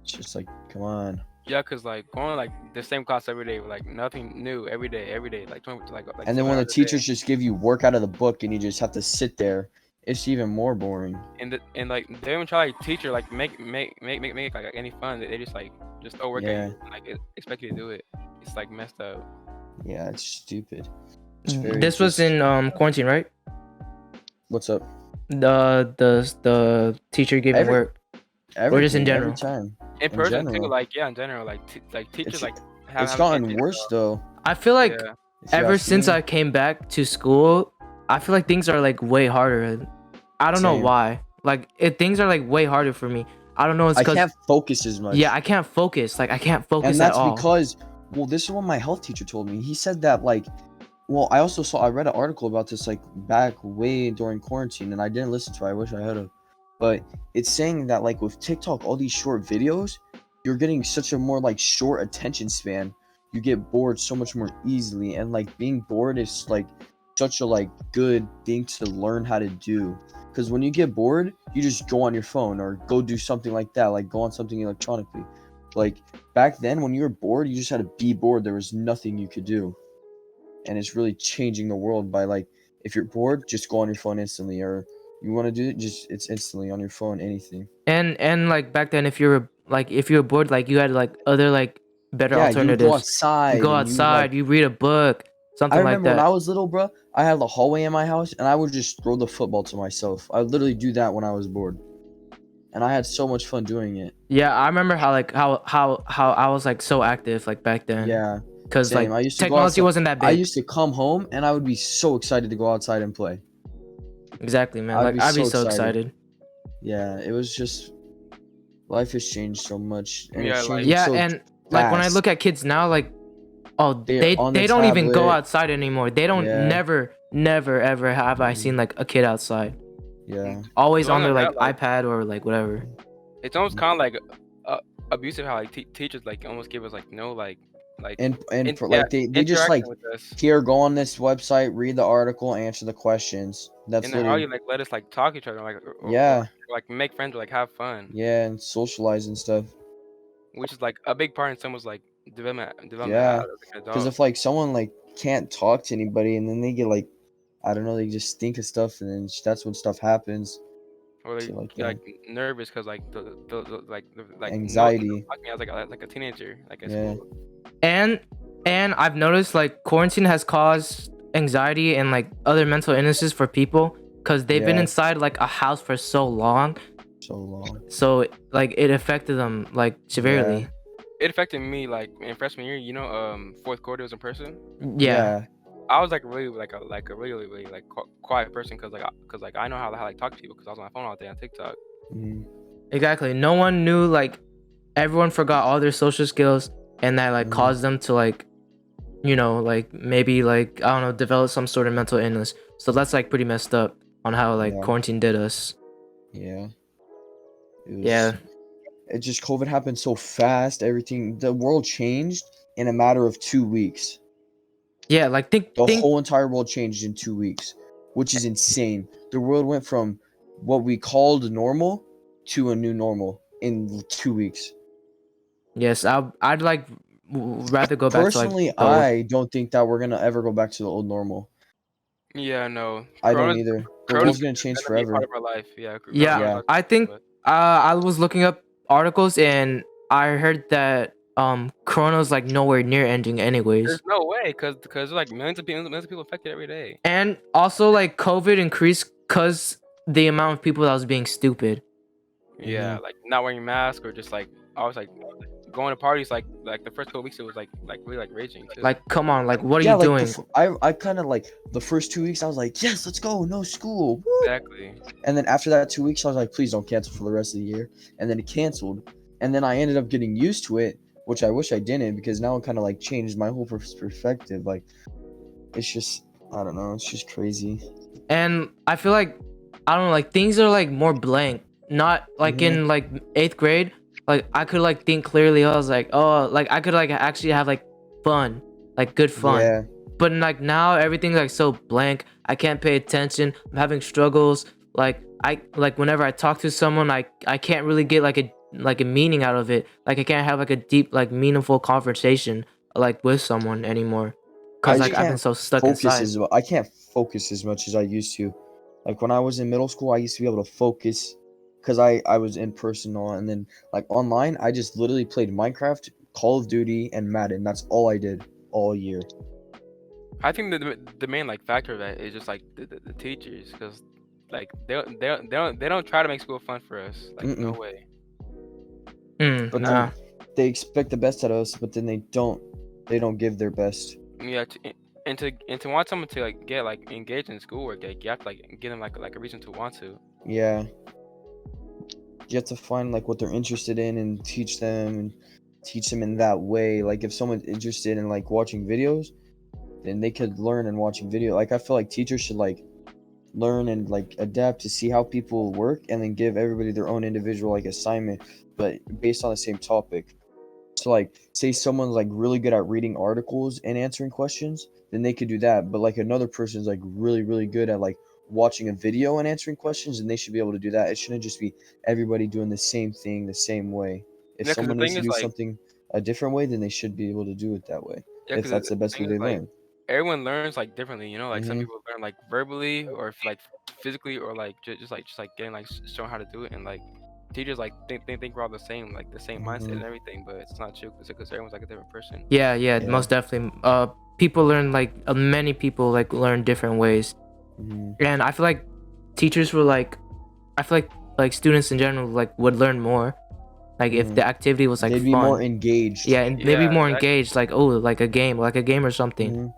It's just like come on. Yeah, cause like going like the same class every day, with, like nothing new every day, like 20, like And then 7 when the hours a day. teachers just give you work out of the book and you just have to sit there, it's even more boring. And like they even try like teacher like make it like any fun. They just throw work at Yeah. you and, like expect you to do it. It's like messed up. Yeah, it's stupid. It's very This was just- in quarantine, right? What's up? The teacher giving Every- work. Everything, just in every general? time. In person too, general. like yeah, in general, like teachers It's- like It's have gotten kids, worse though. I feel like yeah. if you ever ask since me. I came back to school, I feel like things are like way harder. I don't know Same. why. Like things are like way harder for me. I don't know. It's I because can't focus as much. yeah, I can't focus. Like I can't focus and at that's all. because well, this is what my health teacher told me. He said that like well, I read an article about this like back way during quarantine and I didn't listen to it. I wish I had have. But it's saying that like with TikTok, all these short videos, you're getting such a more like short attention span. You get bored so much more easily and like being bored is like such a like good thing to learn how to do. Because when you get bored, you just go on your phone or go do something like that, like go on something electronically. Like back then when you were bored, you just had to be bored. There was nothing you could do. And it's really changing the world by like if you're bored, just go on your phone instantly, or you want to do it, just it's instantly on your phone, anything. And like back then, if you were bored, like you had like other like better Yeah, you would go alternatives. outside. You go and you would, outside, like, you read a book, something I like remember when that. I was little, bro. I had the hallway in my house, and I would just throw the football to myself. I would literally do that when I was bored, and I had so much fun doing it. Yeah, I remember how I was like so active like back then. Yeah, Because like same. I used to go technology outside. wasn't that big. I used to come home, and I would be so excited to go outside and play. Exactly, man. I'd Like be I'd be so so excited. excited. Yeah, it was just life has changed so much, and Yeah, it's like- changing Yeah, so and like when I fast. look at kids now, like oh They're they on the don't even go tablet. outside anymore. They don't Yeah. never ever have I seen like a kid outside. Yeah. Always Not on their only like that, like- iPad or like whatever. It's almost kind of like abusive how like teachers like almost give us like no like And in- for, yeah, like they just like interaction with us. here, go on this website, read the article, answer the questions. That's And then literally how you like let us like talk to each other, like Yeah. or, like make friends or like have fun, yeah, and socialize and stuff. which is like a big part in someone's like development Yeah, as like, an Because adult. if like someone like can't talk to anybody and then they get like I don't know, they just think of stuff and then that's when stuff happens. Or shit like you're that. like nervous because like the like Anxiety. talking as like a teenager like at Yeah. school. And I've noticed like quarantine has caused anxiety and like other mental illnesses for people because they've been Yeah. inside like a house for so long. So long. So like it affected them like severely. It affected me like in freshman year. Fourth quarter was in person. Yeah. I was like really like a really like quiet person because I know how to like talk to people because I was on my phone all day on TikTok. Mhm. Exactly. No one knew, like everyone forgot all their social skills, and that like Mhm. caused them to like, like maybe like I don't know, develop some sort of mental illness. So that's like pretty messed up on how like Yeah. quarantine did us. Yeah. It was, Yeah. It just COVID happened so fast. Everything, the world changed in a matter of 2 weeks. Yeah, like The think whole entire world changed in 2 weeks, which is insane. The world went from what we called normal to a new normal in 2 weeks. Yes, I'd like rather go back to like Personally, the old. I don't think that we're gonna ever go back to the old normal. Yeah, no. I don't Corona's either. The Corona's world's gonna change gonna be a forever. part of our life. Yeah, Yeah, Yeah. I think but I was looking up articles and I heard that Corona's like nowhere near ending anyways. there's no way, cause like millions of people affected every day. And also like COVID increased cuz the amount of people that was being stupid. Yeah, like not wearing masks or just like I was like going to parties like the first couple weeks it was like really like raging too. Like come on, like what are Yeah, you like doing? I kind of like the first 2 weeks. I was like, yes, let's go, no school. Woo! Exactly. And then after that 2 weeks, I was like, please don't cancel for the rest of the year. And then it canceled. And then I ended up getting used to it, which I wish I didn't because now it kind of like changed my whole perspective. Like, it's just, I don't know, it's just crazy. And I feel like I don't know, like things are like more blank. Not like in like 8th grade, like I could like think clearly. I was like, oh, like I could like actually have like fun, like good fun. Yeah. But like now everything's like so blank. I can't pay attention. I'm having struggles. Like I like whenever I talk to someone, I can't really get like a meaning out of it. Like I can't have like a deep like meaningful conversation like with someone anymore. Cause I like I've been can't so stuck focus inside. I can't focus as much as I used to. Like when I was in middle school, I used to be able to focus because I was in person and then like online, I just literally played Minecraft, Call of Duty, and Madden. That's all I did all year. I think the main like factor of that is just like the teachers, because like they don't try to make school fun for us. Like no Mm-mm. way. But Nah. then they expect the best out of us, but then they don't give their best. Yeah, and to want someone to like get like engaged in schoolwork, like you have to like give them like a reason to want to. Yeah. You have to find like what they're interested in and teach them in that way. Like if someone's interested in like watching videos, then they could learn in watching video. Like I feel like teachers should like learn and like adapt to see how people work and then give everybody their own individual like assignment, but based on the same topic. So like say someone's like really good at reading articles and answering questions, then they could do that. But like another person's like really good at like watching a video and answering questions, and they should be able to do that. It shouldn't just be everybody doing the same thing the same way. If Yeah, because the someone needs thing to is do like something a different way, then they should be able to do it that way. yeah, If because that's the best way thing they is like learn. everyone learns like differently. You know, like some Mhm. people learn like verbally or if, like physically or like just like getting like shown how to do it, and like teachers like think we're all the same, like the same mindset and everything, but it's not true because everyone's like a different person. Yeah, Yeah. most definitely. People learn like many people like learn different ways, Mhm. and I feel like teachers were like, I feel like students in general like would learn more, like if the activity was like They'd be fun. more engaged. Yeah, and they'd be Yeah, more exactly. engaged, like like a game or something. Mhm.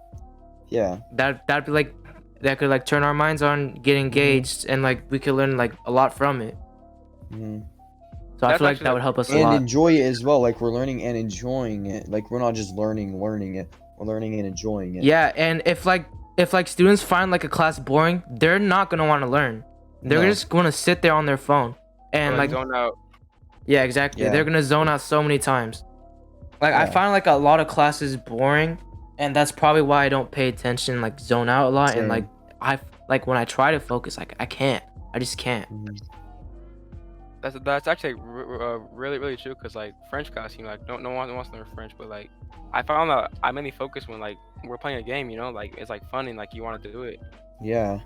Yeah. That'd be like that could like turn our minds on, get engaged, and like we could learn like a lot from it. Mhm. So I That's feel like actually, that like, would help us a And lot. enjoy it as well. Like we're learning and enjoying it. Like we're not just learning it. We're learning and enjoying it. Yeah, and if like students find like a class boring, they're not gonna want to learn. They're No. just gonna sit there on their phone and or like zone out. yeah, exactly. Yeah. They're gonna zone out so many times. Like I Yeah. find like a lot of classes boring, and that's probably why I don't pay attention, like zone out a lot, and Same. like when I try to focus, like I can't. I just can't. Mhm. That's actually really true, because like French class, you know, like no one wants to learn French, but like I found that I mainly focus when like we're playing a game, you know, like it's like fun and like you want to do it. Yeah.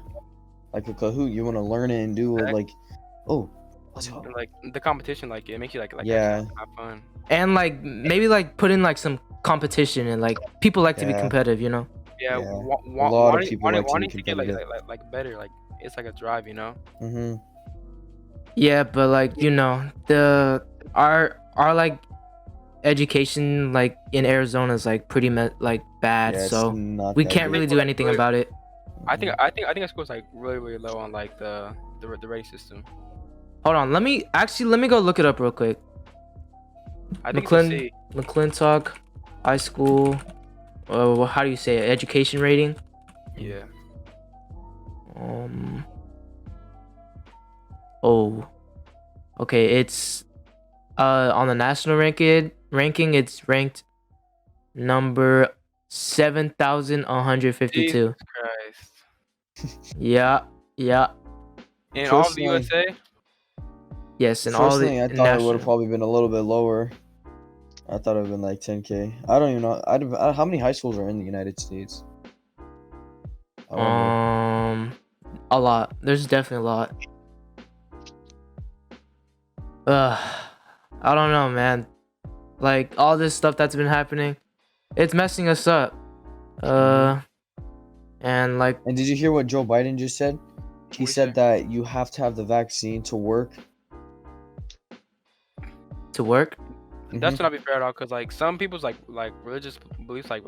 Like a Kahoot, you want to learn it and do it. Exactly. Like, oh, let's go. And like the competition, like it makes you like Yeah. actually have fun. And like maybe like put in like some competition, and like people like to be Yeah. competitive, you know. Yeah, Yeah. A lot of people like to be wanting to get like, competitive. like better, like it's like a drive, you know. Mm-hmm. Yeah, but like you know, our like education like in Arizona is like pretty like bad, Yeah, it's so not we that can't good. really do anything about it. I think our school's like really low on like the rating system. Hold on, let me go look it up real quick. I think it's a C. Mcclintock High School. How do you say it? Education rating? Yeah. Oh. Okay, it's on the national ranking it's ranked number 7,152. Jesus Christ. Yeah. In all of the Personally- USA. Yes, and all the Personally, I thought it would national. have probably been a little bit lower. I thought it would have been like 10K. I don't even know. How many high schools are in the United States? I wonder. A lot. There's definitely a lot. I don't know, man. Like all this stuff that's been happening, it's messing us up. And like And did you hear what Joe Biden just said? He said that you have to have the vaccine to work. to work. That's not be fair at all, cause like some people's like religious beliefs like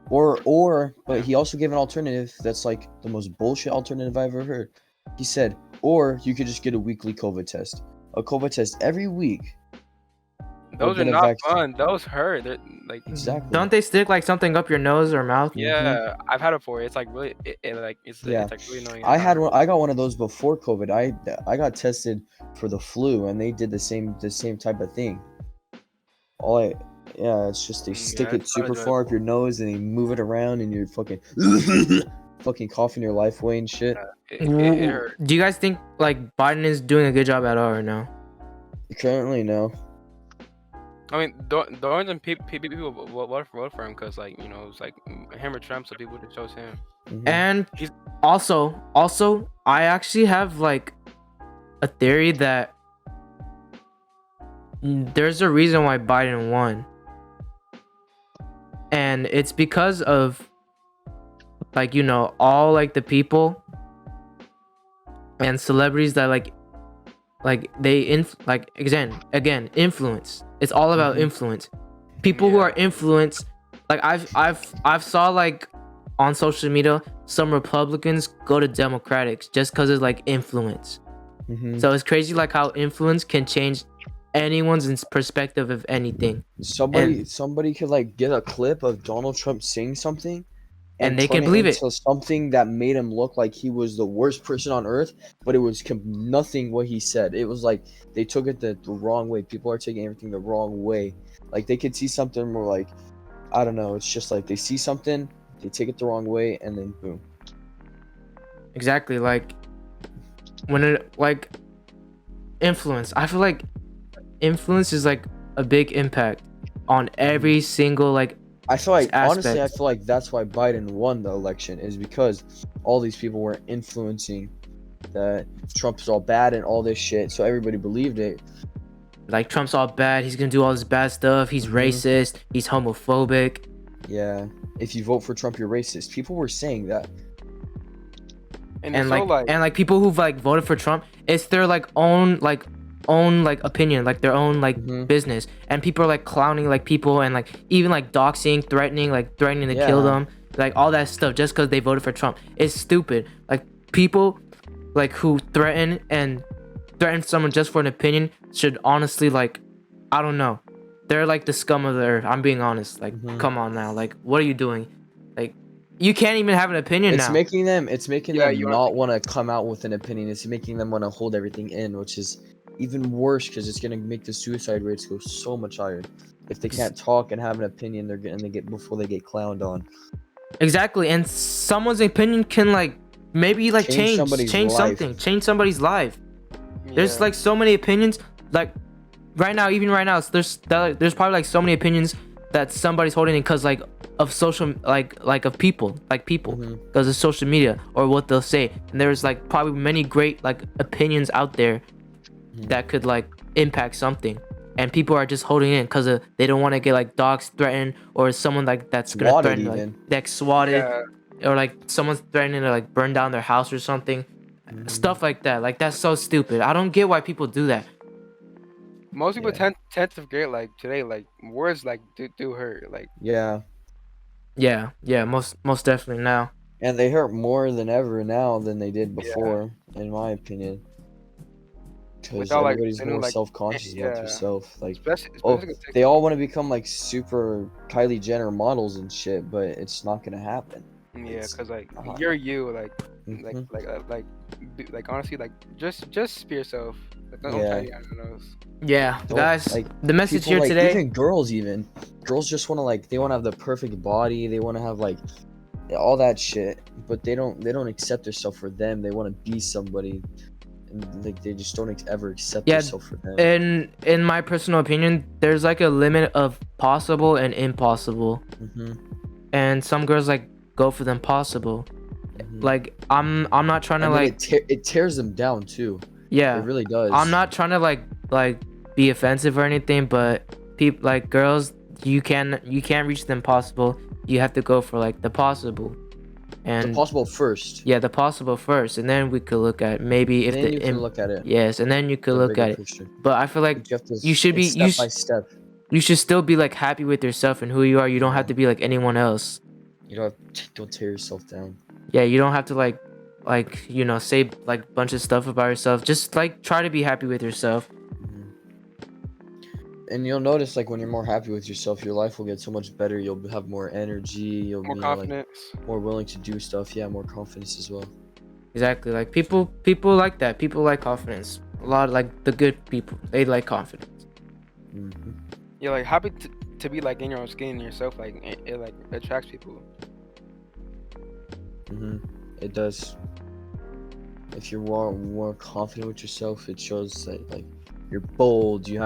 But he also gave an alternative that's like the most bullshit alternative I've ever heard. He said, or you could just get a weekly COVID test. A COVID test every week. those are get a not vaccine. fun. Those hurt. They're, like Exactly. Don't they stick like something up your nose or mouth? yeah, I've had it before. It's like really it's Yeah. it's like really annoying. I had one. I got one of those before COVID. I got tested for the flu, and they did the same type of thing. It's just they stick yeah, it it's not super far up your nose, and they move it around, and you're fucking fucking coughing your life away and shit. It hurt. Do you guys think like Biden is doing a good job at all or no? Currently, no. I mean, the ones and people vote for him because like it's like him or Trump, so people just chose him. Mhm. And also, I actually have like a theory that there's a reason why Biden won. And it's because of like, all like the people and celebrities that like they again influence. It's all about influence. People who are influenced, like I've saw like on social media some Republicans go to Democrats just because it's like influence. So it's crazy like how influence can change anyone's perspective of anything. Somebody could like get a clip of Donald Trump saying something And they turn can believe it. into something that made him look like he was the worst person on earth, but it was nothing what he said. It was like they took it the wrong way. People are taking everything the wrong way. Like they could see something more like, I don't know, it's just like they see something, they take it the wrong way, and then boom. Exactly, like when it like influence. I feel like influence is like a big impact on every single like I feel like honestly, I aspect. feel like that's why Biden won the election, is because all these people were influencing that Trump's all bad and all this shit, so everybody believed it. Like Trump's all bad, he's gonna do all this bad stuff, he's racist, he's homophobic. Yeah, if you vote for Trump, you're racist. People were saying that. And like people who've like voted for Trump, it's their like own opinion, like their own like business, and people are like clowning like people and like even like doxing, threatening to kill them, like all that stuff just because they voted for Trump. It's stupid. Like people like who threaten someone just for an opinion should honestly, like, I don't know, they're like the scum of the earth. I'm being honest. Like come on now, like what are you doing? Like you can't even have an opinion now. It's making them not want to come out with an opinion. It's making them want to hold everything in, which is even worse because it's gonna make the suicide rates go so much higher. If they can't talk and have an opinion, they're gonna get before they get clowned on. Exactly, and someone's opinion can like maybe like change somebody's life. There's like so many opinions. Like right now, there's probably like so many opinions that somebody's holding in because like of social of people because of social media or what they'll say. And there's like probably many great like opinions out there that could like impact something, and people are just holding in because they don't want to get like dogs threatened or someone like that's gonna threaten like swatted or like someone's threatening to like burn down their house or something. Stuff like that. Like that's so stupid. I don't get why people do that. Most people tend to forget like today, like words like do hurt. Like most definitely now. And they hurt more than ever now than they did before, in my opinion. Because everybody's more self-conscious about themselves. Like, they all want to become like super Kylie Jenner models and shit, but it's not gonna happen. Yeah, because like you're you, like honestly, like just be yourself. Like, don't try to get on those. Yeah, guys, like, the message here today. Even girls just want to like, they want to have the perfect body. They want to have like all that shit, but they don't accept themselves for them. They want to be somebody. and, like they just don't ever accept Yeah, themselves for them. in my personal opinion, there's like a limit of possible and impossible, Mm-hmm. and some girls like go for the impossible. Mhm. Like I'm not trying to And then like it tears them down too. yeah. It really does. I'm not trying to like be offensive or anything, but people like girls, you can't reach the impossible. You have to go for like the possible, the and possible first. yeah, the possible first, and then we could look at maybe if Then the you can look at it. yes, and then you could The look bigger at it. picture. But I feel like But you have to. you should be it's step by step. you should still be like happy with yourself and who you are. You don't have Yeah. to be like anyone else. You don't tear yourself down. Yeah, you don't have to like you know, say like a bunch of stuff about yourself. Just like try to be happy with yourself. Mhm. And you'll notice, like, when you're more happy with yourself, your life will get so much better. You'll have more energy. You'll More be confidence. like more willing to do stuff. Yeah, more confidence as well. Exactly. Like people like that. People like confidence. A lot of like the good people, they like confidence. Mm-hmm. You're like happy to be like in your own skin and yourself. Like it like attracts people. Mm-hmm. It does. If you're more confident with yourself, it shows that like you're bold. You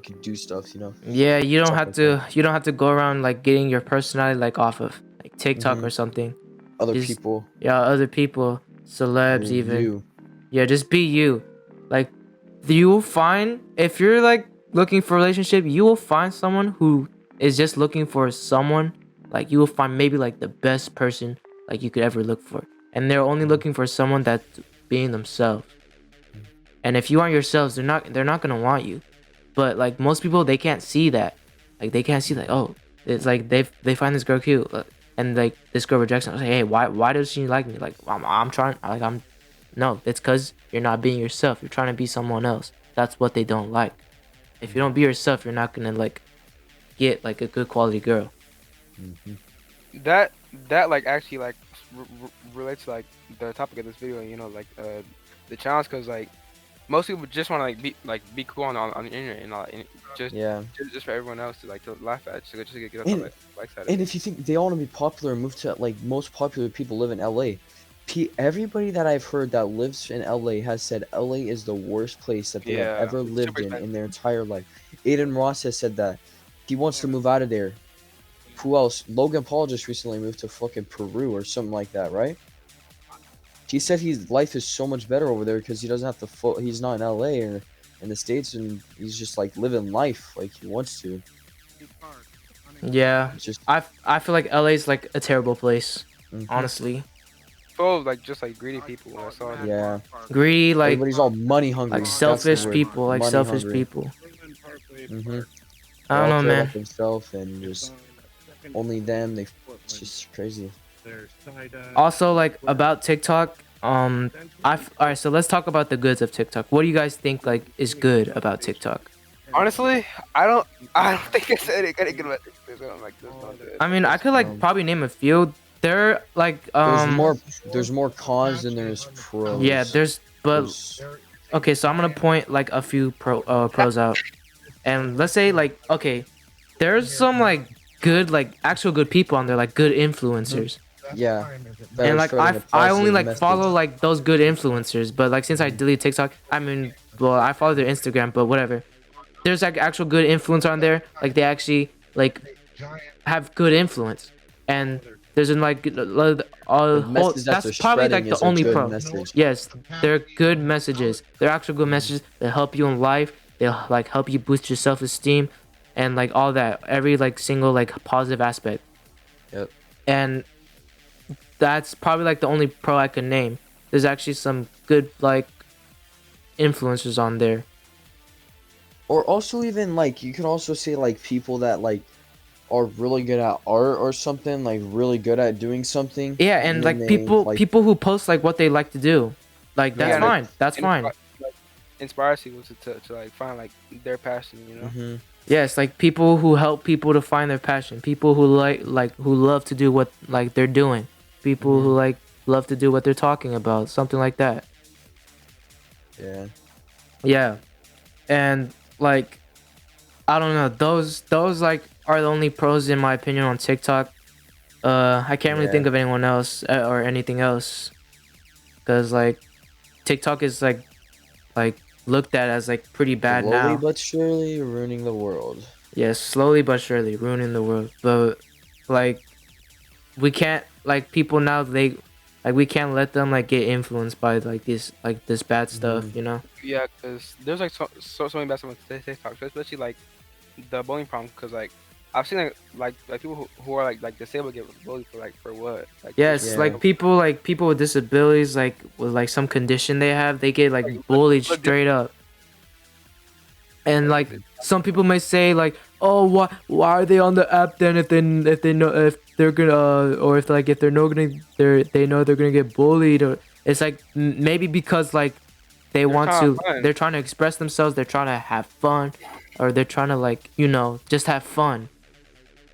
can do stuff. You know. Yeah, you don't Stuff have like to that. you don't have to go around like getting your personality like off of like TikTok Mhm. or something. Other Just- people. Yeah, other people, celebs You're even. You. Yeah, just be you. Like you will find if you're like looking for a relationship, you will find someone who is just looking for someone. Like you will find maybe like the best person like you could ever look for. And they're only looking for someone that's being themselves. And if you aren't yourselves, they're not gonna want you. But like most people, they can't see that. Like they can't see like, oh, it's like they find this girl cute, and like this girl rejects them. Like, hey, why does she like me? Like I'm trying, like I'm, no, it's cause you're not being yourself. You're trying to be someone else. That's what they don't like. If you don't be yourself, you're not gonna like get like a good quality girl. Mm-hmm. That like actually like relates to like the topic of this video. You know, like the challenge, because like most people just want to be cool on the internet and all, and just Yeah. just for everyone else to like to laugh at, just to get up And- likes at And it. if you think they all want to be popular and move to like most popular people live in LA, everybody that I've heard that lives in LA has said LA is the worst place that they have Yeah, ever it's lived super in their entire life. Aiden Ross has said that he wants to move out of there. Who else? Logan Paul just recently moved to fucking Peru or something like that, right? He said his life is so much better over there because he doesn't have to. He's not in LA or in the States, and he's just like living life like he wants to. Yeah, It's just I feel like LA's like a terrible place. mhm. Honestly, Full of like just like greedy people. That's all. Yeah. greedy, like Everybody's all money hungry. like That's the selfish word. people, like Money selfish hungry. people. Mm-hmm. I don't know, man. Themselves and just only them. It's just crazy. Also, like about TikTok, all right. So let's talk about the goods of TikTok. What do you guys think like is good about TikTok? Honestly, I don't think it's any good about this. I'm like, this is not good. I mean, I could like probably name a few. They're like There's more cons than there's pros. yeah. But There's- okay. So I'm gonna point like a few pros out, and let's say like okay, there's some like good like actual good people on there, like good influencers. yeah. that And are like spreading a I only positive like message. follow like those good influencers, but like since I deleted TikTok, I mean, well, I follow their Instagram, but whatever. There's like actual good influence on there, like they actually like have good influence, and there's in like The message that that's they're probably like spreading the is a only good pro. message. Yes, they're good messages. They're actual good messages that help you in life. They'll like help you boost your self-esteem, and like all that, every like single like positive aspect. Yep. And that's probably like the only pro I can name. There's actually some good like influencers on there. Or also even like you can also say like people that like are really good at art or something, like really good at doing something. Yeah, and then like they, people who post like what they like to do, like that's Yeah, and fine. That's fine. Inspires people to like find like their passion. You know. Mhm. Yes, like people who help people to find their passion. People who like who love to do what like they're doing. People who like love to do what they're talking about. Something like that. Yeah. Yeah, and like I don't know. Those like are the only pros in my opinion on TikTok. I can't really Yeah. think of anyone else or anything else, because like TikTok is like like looked at as like pretty bad Slowly now. but surely ruining the world. Yes, slowly but surely ruining the world. But like we can't like people now they like we can't let them like get influenced by like this bad stuff, Mhm. you know? Yeah, because there's like so many bad stuff on TikTok, especially like the bullying problem. Because like I've seen like people who are like disabled get bullied for like for what? Like just Yes, for Yeah. like people with disabilities, like with like some condition they have, they get like bullied look straight up. And like like some people may say like, oh, why are they on the app then if they know if they're gonna or if like if they're not gonna they know they're gonna get bullied, or it's like maybe because like they're trying to have fun. they're trying to express themselves, they're trying to have fun, or they're trying to like just have fun.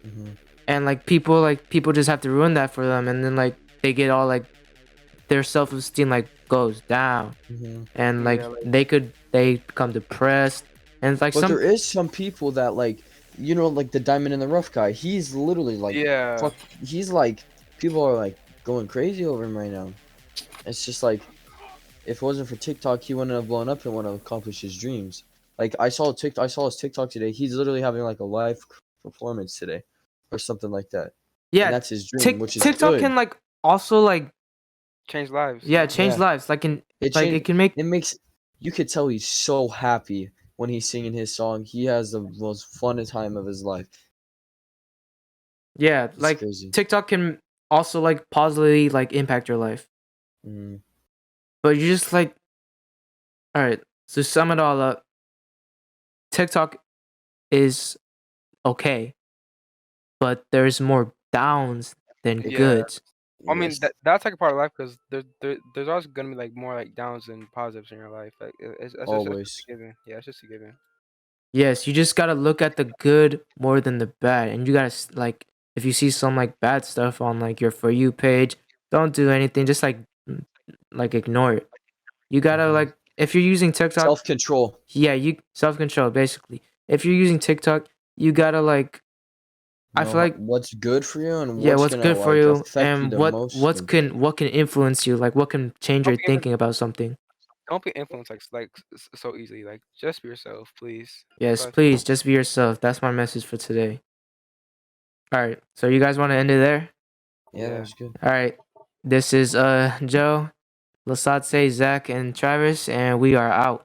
Mhm. And like people just have to ruin that for them, and then like they get all like their self-esteem like goes down, Mhm. and like Yeah, like they become depressed, and it's like But some there is some people that like, like the diamond in the rough guy. He's literally like, yeah. fuck. He's like, people are like going crazy over him right now. It's just like, if it wasn't for TikTok, he wouldn't have blown up and wouldn't have accomplished his dreams. Like I saw his TikTok today. He's literally having like a live performance today, or something like that. And yeah. that's his dream, which is TikTok good. can like also like Change lives. change Yeah, lives, like it like it changed. can make It makes you could tell he's so happy when he's singing his song. He has the most fun time of his life. It's like crazy. TikTok can also like positively like impact your life, Mm, but you just like all right, so sum it all up, TikTok is okay, but there's more downs than Yeah. goods. I mean yes. that's like a part of life because there's always gonna be like more like downs and positives in your life. Like that's just Always. a given. Yeah, it's just a given. Yes, you just gotta look at the good more than the bad, and you gotta like if you see some like bad stuff on like your For You page, don't do anything. Just like ignore it. You gotta Hmm. like if you're using TikTok, Self control. yeah, you self control basically. If you're using TikTok, you gotta like I Know feel like what's good for you and yeah, what's what's gonna good for like you affect you and the most. what can influence you, like what can change Don't your be influ- thinking about something. don't be influenced like so easily. Like just be yourself, please. That's Yes, all I say. please just be yourself. That's my message for today. All right, so you guys want to end it there? Yeah, that Yeah. was good. All right, this is Joe, Lasahte, Zach, and Travis, and we are out.